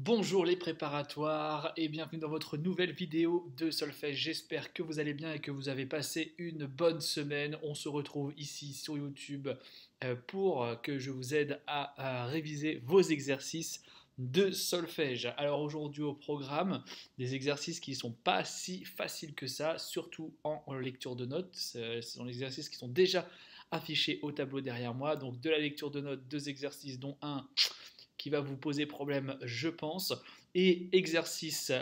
Bonjour les préparatoires et bienvenue dans votre nouvelle vidéo de solfège. J'espère que vous allez bien et que vous avez passé une bonne semaine. On se retrouve ici sur YouTube pour que je vous aide à réviser vos exercices de solfège. Alors aujourd'hui au programme, des exercices qui ne sont pas si faciles que ça, surtout en lecture de notes. Ce sont des exercices qui sont déjà affichés au tableau derrière moi. Donc de la lecture de notes, deux exercices dont un qui va vous poser problème, je pense, et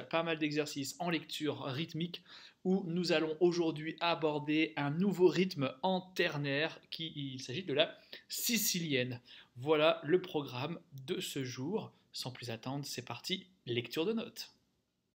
pas mal d'exercices en lecture rythmique où nous allons aujourd'hui aborder un nouveau rythme en ternaire il s'agit de la sicilienne. Voilà le programme de ce jour. Sans plus attendre, c'est parti, lecture de notes.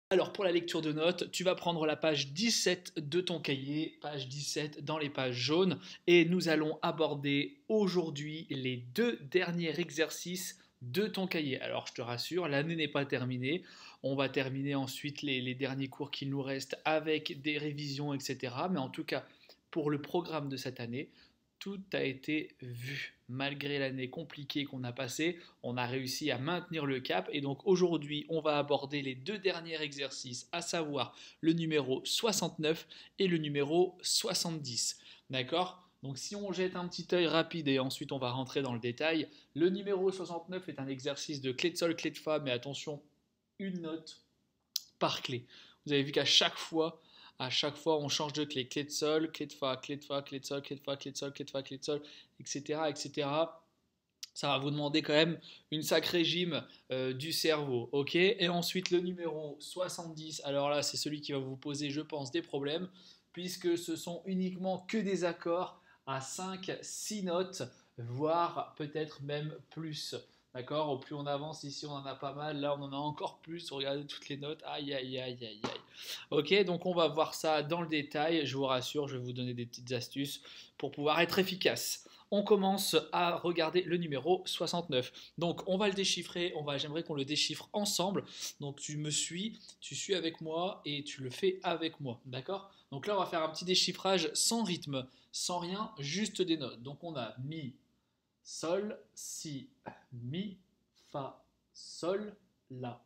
Alors pour la lecture de notes, tu vas prendre la page 17 de ton cahier, page 17 dans les pages jaunes, et nous allons aborder aujourd'hui les deux derniers exercices de ton cahier. Alors je te rassure, l'année n'est pas terminée, on va terminer ensuite les derniers cours qu'il nous reste avec des révisions, etc. Mais en tout cas, pour le programme de cette année, tout a été vu. Malgré l'année compliquée qu'on a passée, on a réussi à maintenir le cap. Et donc aujourd'hui, on va aborder les deux derniers exercices, à savoir le numéro 69 et le numéro 70. D'accord? Donc si on jette un petit œil rapide et ensuite on va rentrer dans le détail, le numéro 69 est un exercice de clé de sol, clé de fa, mais attention, une note par clé. Vous avez vu à chaque fois, on change de clé. Clé de sol, clé de fa, clé de fa, clé de sol, clé de fa, clé de sol, clé de fa, clé de sol, etc., etc. Ça va vous demander quand même une sacrée gym du cerveau, ok? Et ensuite le numéro 70, alors là c'est celui qui va vous poser, je pense, des problèmes, puisque ce sont uniquement que des accords à 5, 6 notes, voire peut-être même plus. D'accord? Au plus on avance, ici on en a pas mal, là on en a encore plus, regardez toutes les notes, aïe aïe aïe aïe aïe. Ok, donc on va voir ça dans le détail, je vous rassure, je vais vous donner des petites astuces pour pouvoir être efficace. On commence à regarder le numéro 69. Donc on va le déchiffrer, j'aimerais qu'on le déchiffre ensemble. Donc tu suis avec moi et tu le fais avec moi, d'accord? Donc là on va faire un petit déchiffrage sans rythme, sans rien, juste des notes. Donc on a mi, sol, si, mi, fa, sol, la,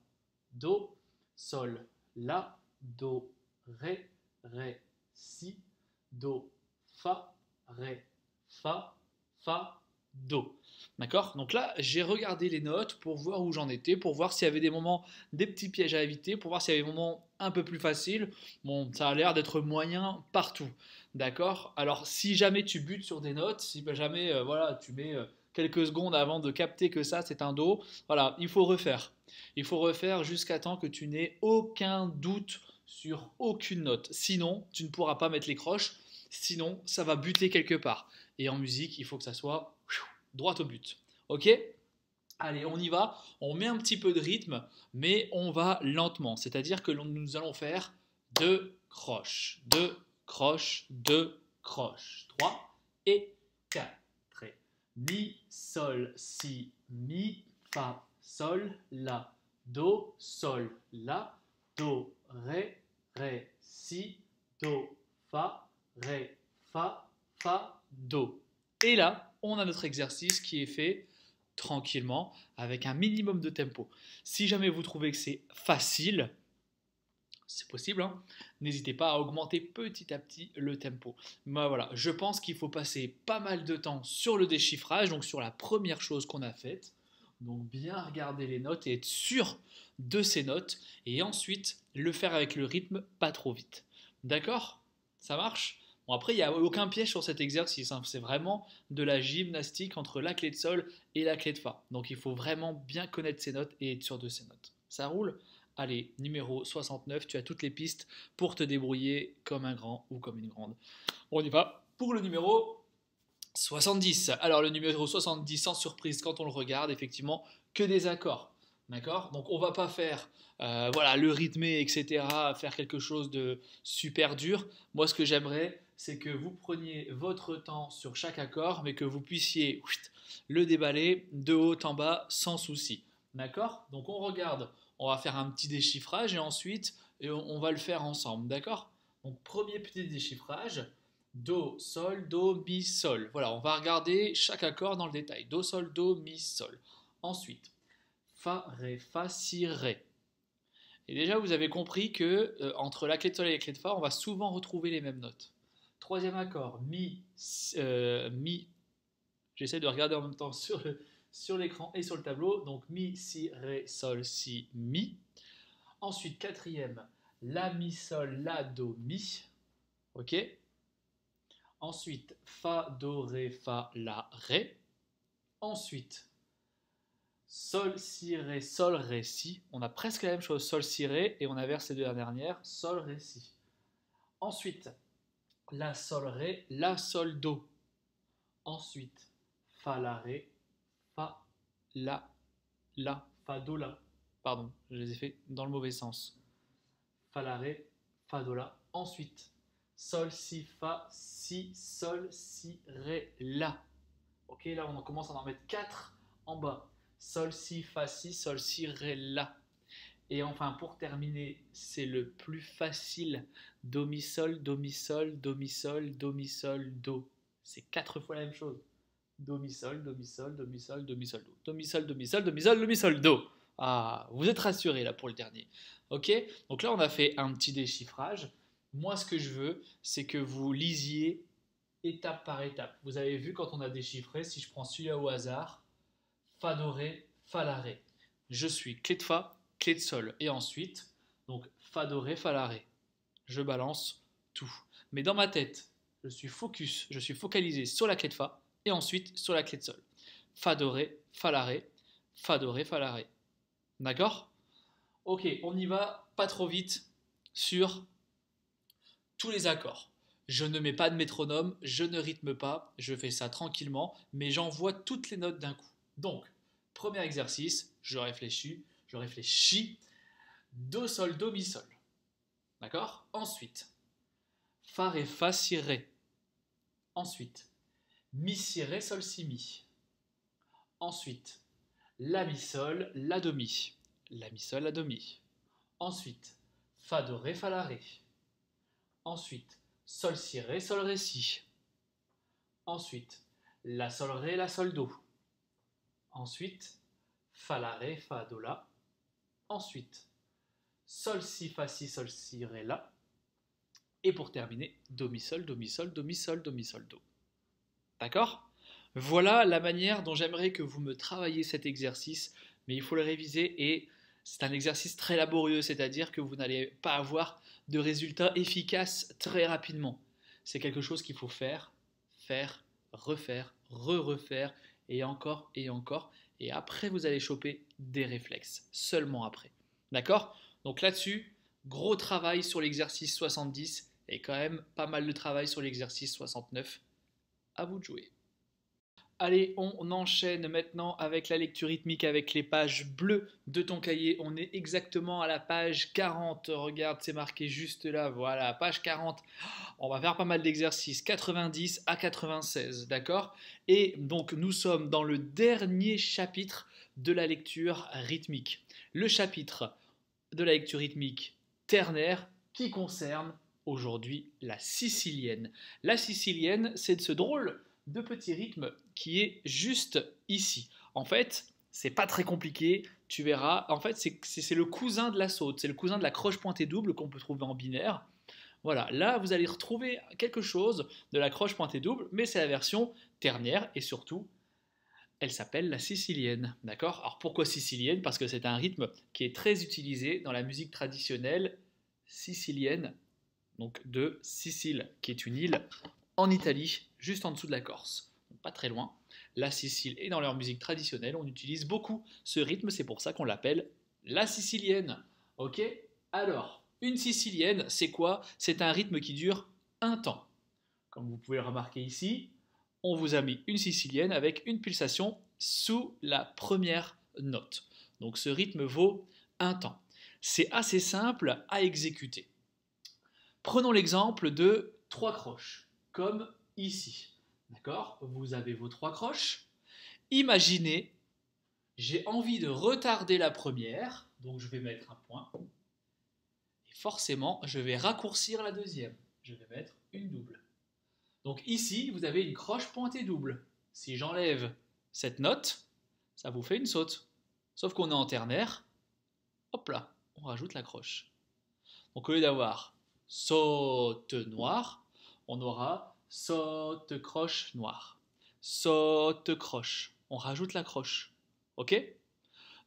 do, sol, la, do, ré, si, do, ré, fa, do. D'accord? Donc là, j'ai regardé les notes pour voir où j'en étais, pour voir s'il y avait des petits pièges à éviter, pour voir s'il y avait des moments un peu plus faciles. Bon, ça a l'air d'être moyen partout. D'accord? Alors, si jamais tu butes sur des notes, si jamais voilà, tu mets quelques secondes avant de capter que ça, c'est un do, voilà, il faut refaire. Il faut refaire jusqu'à temps que tu n'aies aucun doute sur aucune note. Sinon, tu ne pourras pas mettre les croches. Sinon, ça va buter quelque part. Et en musique, il faut que ça soit droit au but. Ok? Allez, on y va. On met un petit peu de rythme, mais on va lentement. C'est-à-dire que nous allons faire deux croches, deux croches, deux croches. 3 et 4. Mi, sol, si, mi, fa, sol, la, do, sol, la, do, ré, si, do, ré, fa, do. Et là, on a notre exercice qui est fait tranquillement avec un minimum de tempo. Si jamais vous trouvez que c'est facile, c'est possible, hein, n'hésitez pas à augmenter petit à petit le tempo. Moi, voilà, je pense qu'il faut passer pas mal de temps sur le déchiffrage, donc sur la première chose qu'on a faite. Donc bien regarder les notes et être sûr de ces notes, et ensuite le faire avec le rythme, pas trop vite. D'accord? Ça marche? Bon, après, il n'y a aucun piège sur cet exercice, hein. C'est vraiment de la gymnastique entre la clé de sol et la clé de fa. Donc il faut vraiment bien connaître ces notes et être sûr de ces notes. Ça roule? Allez, numéro 69, tu as toutes les pistes pour te débrouiller comme un grand ou comme une grande. On y va pour le numéro 70. Alors le numéro 70, sans surprise, quand on le regarde, effectivement, que des accords. D'accord? Donc on va pas faire voilà, le rythmé, etc., faire quelque chose de super dur. Moi, ce que j'aimerais, c'est que vous preniez votre temps sur chaque accord, mais que vous puissiez le déballer de haut en bas sans souci. D'accord? Donc on regarde, on va faire un petit déchiffrage et ensuite on va le faire ensemble. D'accord? Donc premier petit déchiffrage. Do, sol, do, mi, sol. Voilà, on va regarder chaque accord dans le détail. Do, sol, do, mi, sol. Ensuite, fa, ré, fa, si, ré. Et déjà, vous avez compris que entre la clé de sol et la clé de fa, on va souvent retrouver les mêmes notes. Troisième accord, mi, mi. J'essaie de regarder en même temps sur l'écran et sur le tableau. Donc mi, si, ré, sol, si, mi. Ensuite, quatrième, la, mi, sol, la, do, mi. Ok. Ensuite, fa, do, ré, fa, la, ré. Ensuite, sol, si, ré, si. On a presque la même chose, sol, si, ré, et on inverse les deux dernières, sol, ré, si. Ensuite, la, sol, ré, la, sol, do. Ensuite, fa, la, ré, fa, la, fa, do, la. Pardon, je les ai fait dans le mauvais sens. Fa, la, ré, fa, do, la. Ensuite, sol, si, fa, si, sol, si, ré, la. Ok, là on commence à en mettre 4 en bas. Sol, si, fa, si, sol, si, ré, la. Et enfin, pour terminer, c'est le plus facile. Do, mi, sol, do, mi, sol, do, mi, sol, do, mi, sol, do. C'est 4 fois la même chose. Do, mi, sol, do, mi, sol, do, mi, sol, do, mi, sol, do. Do, mi, sol, do, mi, sol, do, mi, sol, do, mi, sol, do. Ah, vous êtes rassurés là pour le dernier. Ok, donc là on a fait un petit déchiffrage. Moi, ce que je veux, c'est que vous lisiez étape par étape. Vous avez vu quand on a déchiffré, si je prends celui-là au hasard, fa, do, ré, fa, la, ré. Je suis clé de fa, clé de sol. Et ensuite, donc fa, do, ré, fa, la, ré. Je balance tout. Mais dans ma tête, je suis focus, je suis focalisé sur la clé de fa et ensuite sur la clé de sol. Fa, do, ré, fa, la, ré. Fa, do, ré, fa, la, ré. D'accord? Ok, on y va pas trop vite sur tous les accords. Je ne mets pas de métronome, je ne rythme pas, je fais ça tranquillement, mais j'envoie toutes les notes d'un coup. Donc, premier exercice, je réfléchis, do, sol, do, mi, sol. D'accord? Ensuite, fa, ré, fa, si, ré. Ensuite, mi, si, ré, sol, si, mi. Ensuite, la, mi, sol, la, do, mi. La, mi, sol, la, do, mi. Ensuite, fa, do, ré, fa, la, ré. Ensuite, sol, si, ré, si. Ensuite, la, sol, ré, la, sol, do. Ensuite, fa, la, ré, fa, do, la. Ensuite, sol, si, ré, la. Et pour terminer, do, mi, sol, do, mi, sol, do, mi, sol, do, mi, sol, do. D'accord? Voilà la manière dont j'aimerais que vous me travailliez cet exercice, mais il faut le réviser et c'est un exercice très laborieux, c'est-à-dire que vous n'allez pas avoir de résultats efficaces très rapidement. C'est quelque chose qu'il faut faire, refaire, refaire et encore et encore. Et après, vous allez choper des réflexes, seulement après. D'accord? Donc là-dessus, gros travail sur l'exercice 70 et quand même pas mal de travail sur l'exercice 69. À vous de jouer. Allez, on enchaîne maintenant avec la lecture rythmique avec les pages bleues de ton cahier. On est exactement à la page 40. Regarde, c'est marqué juste là. Voilà, page 40. On va faire pas mal d'exercices. 90 à 96, d'accord? Et donc, nous sommes dans le dernier chapitre de la lecture rythmique. Le chapitre de la lecture rythmique ternaire qui concerne aujourd'hui la sicilienne. La sicilienne, c'est ce drôle de petit rythme qui est juste ici. En fait, c'est pas très compliqué, tu verras. En fait, c'est le cousin de la saute, c'est le cousin de la croche pointée double qu'on peut trouver en binaire. Voilà, là vous allez retrouver quelque chose de la croche pointée double, mais c'est la version ternaire et surtout, elle s'appelle la sicilienne. D'accord? Alors pourquoi sicilienne? Parce que c'est un rythme qui est très utilisé dans la musique traditionnelle sicilienne, donc de Sicile, qui est une île en Italie, juste en dessous de la Corse, donc pas très loin. La Sicile et dans leur musique traditionnelle, on utilise beaucoup ce rythme, c'est pour ça qu'on l'appelle la sicilienne. Ok? Alors, une sicilienne, c'est quoi? C'est un rythme qui dure un temps. Comme vous pouvez le remarquer ici, on vous a mis une sicilienne avec une pulsation sous la première note. Donc ce rythme vaut un temps. C'est assez simple à exécuter. Prenons l'exemple de 3 croches, comme ici. D'accord? Vous avez vos 3 croches. Imaginez, j'ai envie de retarder la première, donc je vais mettre un point. Et forcément, je vais raccourcir la deuxième. Je vais mettre une double. Donc ici, vous avez une croche pointée double. Si j'enlève cette note, ça vous fait une saute. Sauf qu'on est en ternaire, hop là, on rajoute la croche. Donc au lieu d'avoir saute noir, on aura saute croche noir. Saute croche. On rajoute la croche. Ok?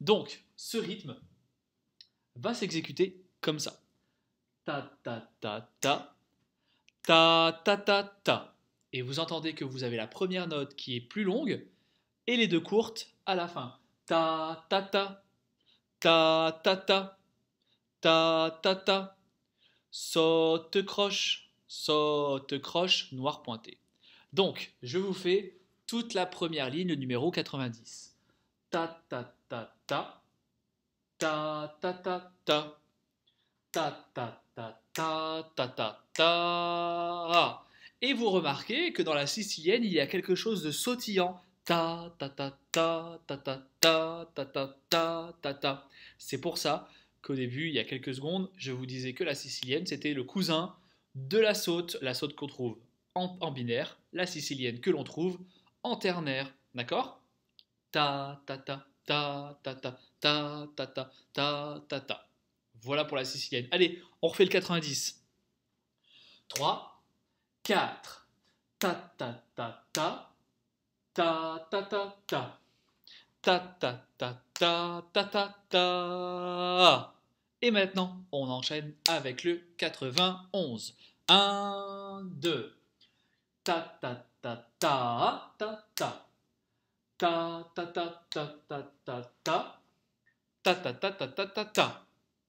Donc ce rythme va s'exécuter comme ça. Ta ta ta ta, ta ta ta ta. Et vous entendez que vous avez la première note qui est plus longue et les deux courtes à la fin. Ta ta ta, ta ta ta, ta ta ta. Saute croche, noir pointé. Donc, je vous fais toute la première ligne, le numéro 90. Ta ta ta ta, ta ta ta ta, ta ta ta ta, ta ta ta. Et vous remarquez que dans la sicilienne, il y a quelque chose de sautillant. Ta ta ta ta, ta ta ta, ta ta ta, ta ta. C'est pour ça qu'au début, il y a quelques secondes, je vous disais que la sicilienne, c'était le cousin de la saute qu'on trouve en binaire, la sicilienne que l'on trouve en ternaire. D'accord? Ta ta ta ta ta ta ta ta ta ta ta ta. Voilà pour la sicilienne. Allez, on refait le 90. 3, 4, ta ta ta ta, ta ta ta ta, ta ta ta ta ta ta ta. Et maintenant, on enchaîne avec le 91. 1, 2, ta ta ta ta ta ta, ta ta ta ta ta ta ta, ta ta ta ta ta ta ta.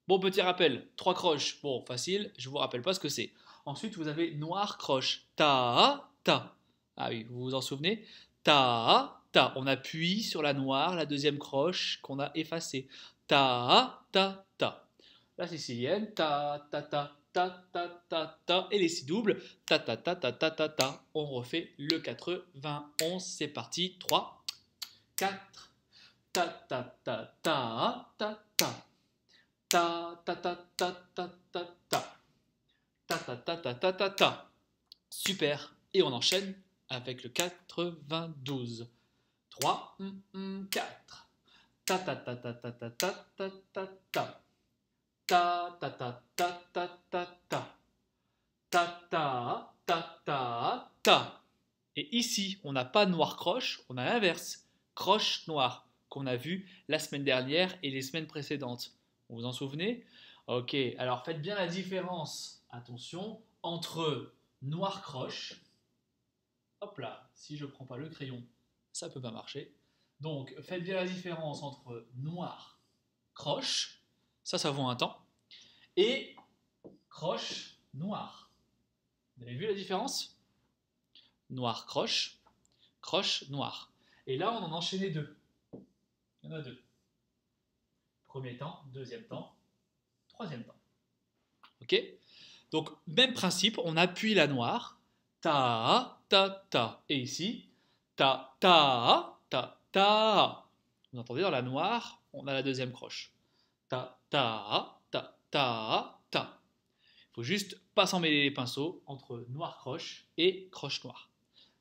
Bon, petit rappel, 3 croches. Bon, facile, je vous rappelle pas ce que c'est. Ensuite, vous avez noir croche. Ta, ta. Ah oui, vous vous en souvenez? Ta, ta. On appuie sur la noire, la deuxième croche qu'on a effacée. Ta, ta, ta. La sicilienne, ta, ta, ta, ta, ta, ta, ta. Et les 6 doubles, ta, ta, ta, ta, ta, ta, ta. On refait le 91. C'est parti. 3, 4, ta, ta, ta, ta, ta, ta. Ta ta ta ta ta ta ta, ta ta ta ta ta ta ta. Super. Et on enchaîne avec le 92. 3, 4. Ta ta ta ta ta ta ta ta ta ta. Ta ta ta ta ta ta ta. Ta ta ta ta ta. Et ici, on n'a pas noir croche, on a l'inverse. Croche noire qu'on a vu la semaine dernière et les semaines précédentes. Vous vous en souvenez? Ok, alors faites bien la différence, attention, entre noir croche, hop là, si je ne prends pas le crayon, ça ne peut pas marcher. Donc faites bien la différence entre noir croche, ça vaut un temps, et croche noir. Vous avez vu la différence? Noir croche, croche noir. Et là, on en enchaînait deux. Il y en a deux. Premier temps, deuxième temps, troisième temps. Ok? Donc, même principe, on appuie la noire. Ta, ta, ta. Et ici, ta, ta, ta, ta. Vous entendez, dans la noire, on a la deuxième croche. Ta, ta, ta, ta, ta. Il faut juste pas s'en mêler les pinceaux entre noir croche et croche noire.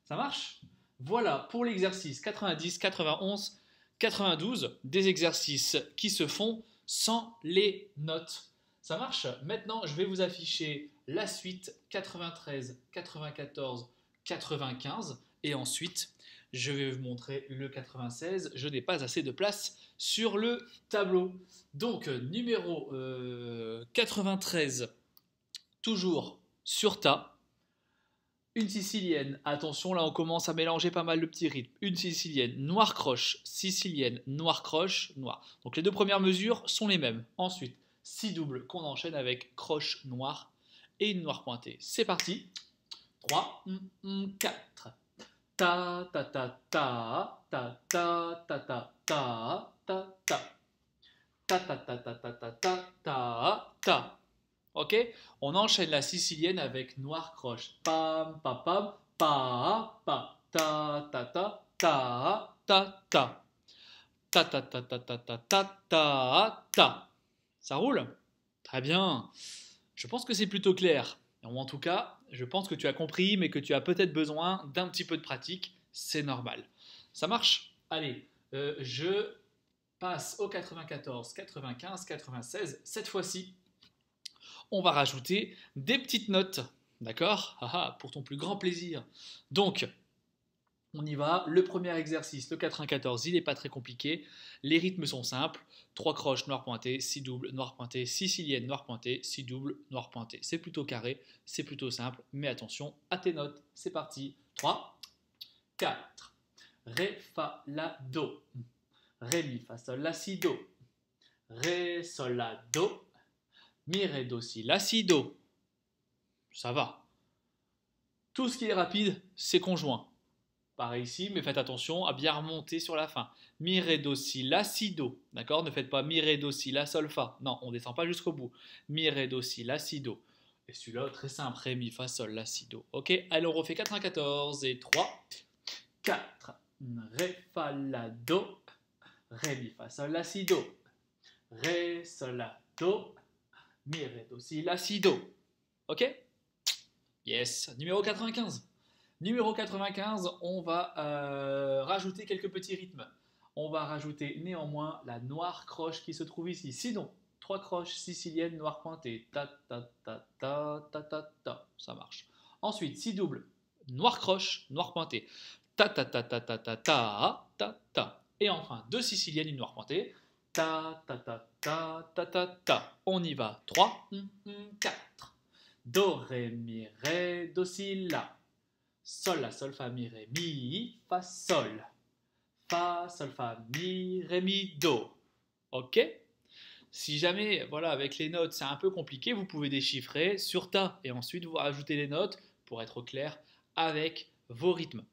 Ça marche? Voilà pour l'exercice 90, 91, 92, des exercices qui se font sans les notes. Ça marche? Maintenant, je vais vous afficher la suite 93, 94, 95 et ensuite, je vais vous montrer le 96. Je n'ai pas assez de place sur le tableau. Donc, numéro 93, toujours sur ta. Une sicilienne, attention, là on commence à mélanger pas mal de petits rythmes. Une sicilienne, noir croche, sicilienne, noir croche, noir. Donc les deux premières mesures sont les mêmes. Ensuite, 6 doubles qu'on enchaîne avec croche noire et une noire pointée. C'est parti. 3, 4. Ta ta ta ta ta ta ta ta ta ta ta ta ta ta ta ta ta ta ta ta. Ok? On enchaîne la sicilienne avec noir croche. Pam, pa, pam, pa, pa, ta, ta, ta, ta, ta, ta. Ta, ta, ta, ta, ta, ta, ta, ta, ta. Ça roule? Très bien. Je pense que c'est plutôt clair. Ou en tout cas, je pense que tu as compris, mais que tu as peut-être besoin d'un petit peu de pratique. C'est normal. Ça marche? Allez, je passe au 94, 95, 96. Cette fois-ci, on va rajouter des petites notes. D'accord? Pour ton plus grand plaisir. Donc, on y va. Le premier exercice, le 94, il n'est pas très compliqué. Les rythmes sont simples. 3 croches noir pointé, 6 doubles noir pointé, 6 siciliennes noir pointé, 6 doubles noir pointé. C'est plutôt carré, c'est plutôt simple, mais attention à tes notes. C'est parti. 3, 4. Ré, fa, la, do. Ré, mi, fa, sol, la, si, do. Ré, sol, la, do. Mi, ré, do, si, la, si, do. Ça va. Tout ce qui est rapide, c'est conjoint. Pareil ici, mais faites attention à bien remonter sur la fin. Mi, ré, do, si, la, si, do. D'accord? Ne faites pas mi, ré, do, si, la, sol, fa. Non, on ne descend pas jusqu'au bout. Mi, ré, do, si, la, si, do. Et celui-là, très simple. Ré, mi, fa, sol, la, si, do. Ok? Allez, on refait 94 et 3, 4. Ré, fa, la, do. Ré, mi, fa, sol, la, si, do. Ré, sol, la, do. Mi, ré, do, si, la, si, do. Ok? Yes. Numéro 95. Numéro 95, on va rajouter quelques petits rythmes. On va rajouter néanmoins la noire croche qui se trouve ici. Sinon, 3 croches siciliennes noir pointé. Ta, ta, ta, ta, ta, ta, ta. Ça marche. Ensuite, 6 doubles. Noir croche, noir pointé. Ta, ta, ta, ta, ta, ta, ta, ta, ta. Et enfin, 2 siciliennes, une noir pointée. Ta, ta, ta, ta, ta, ta, ta. On y va. 3, 4. Do, ré, mi, ré, do, si, la. Sol, la, sol, fa, mi, ré, mi, fa, sol. Fa, sol, fa, mi, ré, mi, do. Ok? Si jamais, voilà, avec les notes, c'est un peu compliqué, vous pouvez déchiffrer sur ta et ensuite vous rajoutez les notes pour être au clair avec vos rythmes.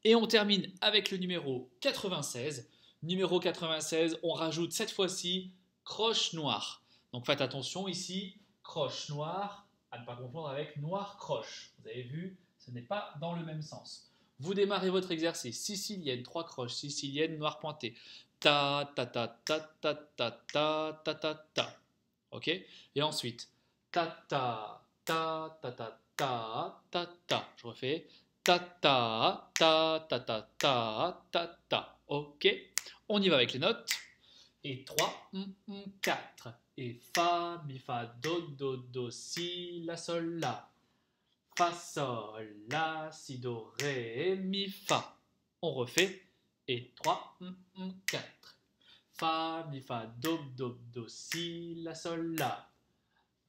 Et on termine avec le numéro 96. Numéro 96, on rajoute cette fois-ci croche noire. Donc faites attention ici, croche noire, à ne pas confondre avec noir croche. Vous avez vu? Ce n'est pas dans le même sens. Vous démarrez votre exercice. Sicilienne, 3 croches, sicilienne, noir pointé. Ta, ta, ta, ta, ta, ta, ta, ta, ta, ta. Ok? Et ensuite, ta, ta, ta, ta, ta, ta, ta, ta. Je refais. Ta, ta, ta, ta, ta, ta, ta, ta. Ok? On y va avec les notes. Et 3, 4. Et fa, mi, fa, do, do, do, si, la, sol, la. Fa, sol, la, si, do, ré, mi, fa. On refait. Et 3, 4. Fa, mi, fa, do, do, do, si, la, sol, la.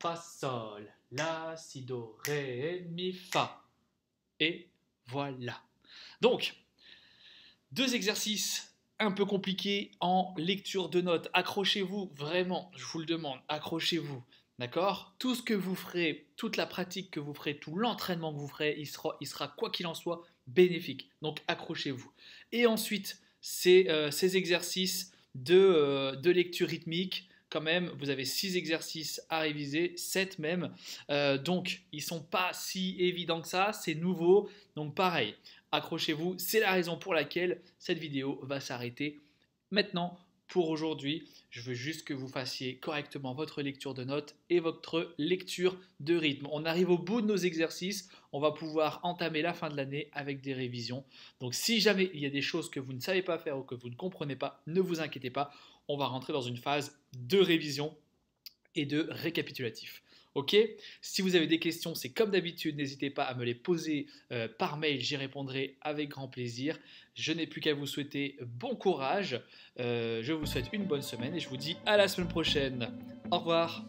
Fa, sol, la, si, do, ré, mi, fa. Et voilà. Donc, 2 exercices un peu compliqués en lecture de notes. Accrochez-vous, vraiment, je vous le demande, accrochez-vous. D'accord? Tout ce que vous ferez, toute la pratique que vous ferez, tout l'entraînement que vous ferez, il sera quoi qu'il en soit bénéfique. Donc accrochez-vous. Et ensuite, ces exercices de lecture rythmique, quand même, vous avez 6 exercices à réviser, 7 même. Donc, ils ne sont pas si évidents que ça, c'est nouveau. Donc pareil, accrochez-vous, c'est la raison pour laquelle cette vidéo va s'arrêter maintenant. Pour aujourd'hui, je veux juste que vous fassiez correctement votre lecture de notes et votre lecture de rythme. On arrive au bout de nos exercices, on va pouvoir entamer la fin de l'année avec des révisions. Donc si jamais il y a des choses que vous ne savez pas faire ou que vous ne comprenez pas, ne vous inquiétez pas, on va rentrer dans une phase de révision et de récapitulatif. Ok? Si vous avez des questions, c'est comme d'habitude, n'hésitez pas à me les poser par mail, j'y répondrai avec grand plaisir. Je n'ai plus qu'à vous souhaiter bon courage, je vous souhaite une bonne semaine et je vous dis à la semaine prochaine. Au revoir.